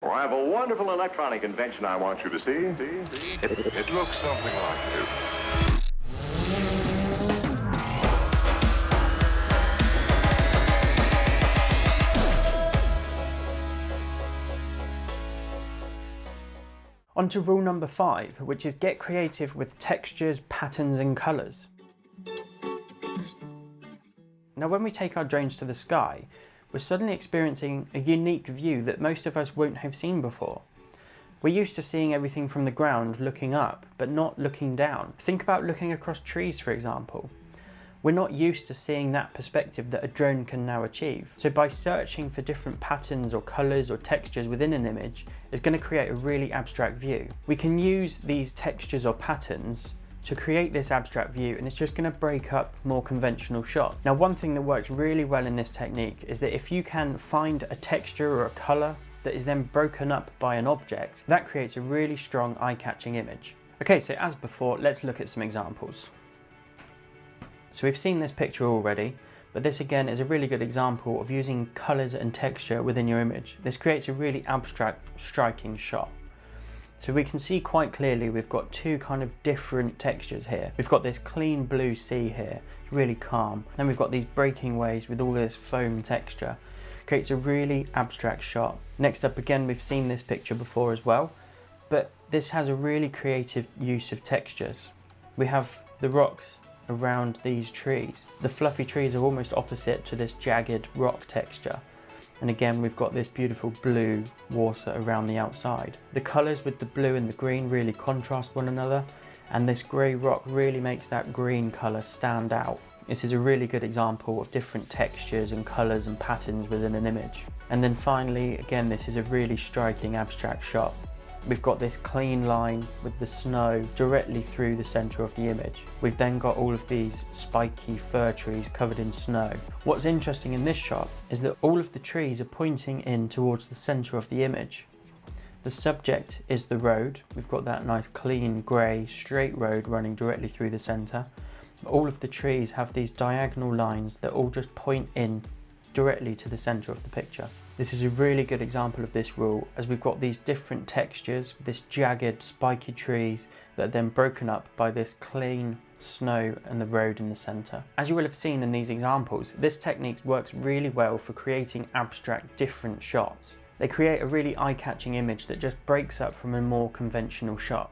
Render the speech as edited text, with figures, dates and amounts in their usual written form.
Well, I have a wonderful electronic invention I want you to see. It looks something like this. On to rule number 5, which is get creative with textures, patterns and colours. Now when we take our drones to the sky, we're suddenly experiencing a unique view that most of us won't have seen before. We're used to seeing everything from the ground looking up, but not looking down. Think about looking across trees, for example. We're not used to seeing that perspective that a drone can now achieve. So by searching for different patterns or colours or textures within an image, it's going to create a really abstract view. We can use these textures or patterns to create this abstract view, and it's just going to break up more conventional shots. Now one thing that works really well in this technique is that if you can find a texture or a colour that is then broken up by an object, that creates a really strong eye-catching image. Okay, so as before, let's look at some examples. So we've seen this picture already, but this again is a really good example of using colours and texture within your image. This creates a really abstract, striking shot. So we can see quite clearly we've got two kind of different textures here. We've got this clean blue sea here, really calm. Then we've got these breaking waves with all this foam texture. Creates a really abstract shot. Next up again, we've seen this picture before as well, but this has a really creative use of textures. We have the rocks around these trees. The fluffy trees are almost opposite to this jagged rock texture. And again, we've got this beautiful blue water around the outside. The colours with the blue and the green really contrast one another, and this grey rock really makes that green colour stand out. This is a really good example of different textures and colours and patterns within an image. And then finally, again, this is a really striking abstract shot. We've got this clean line with the snow directly through the centre of the image. We've then got all of these spiky fir trees covered in snow. What's interesting in this shot is that all of the trees are pointing in towards the centre of the image. The subject is the road. We've got that nice clean grey straight road running directly through the centre. All of the trees have these diagonal lines that all just point in directly to the centre of the picture. This is a really good example of this rule, as we've got these different textures, this jagged spiky trees that are then broken up by this clean snow and the road in the centre. As you will have seen in these examples, this technique works really well for creating abstract different shots. They create a really eye-catching image that just breaks up from a more conventional shot.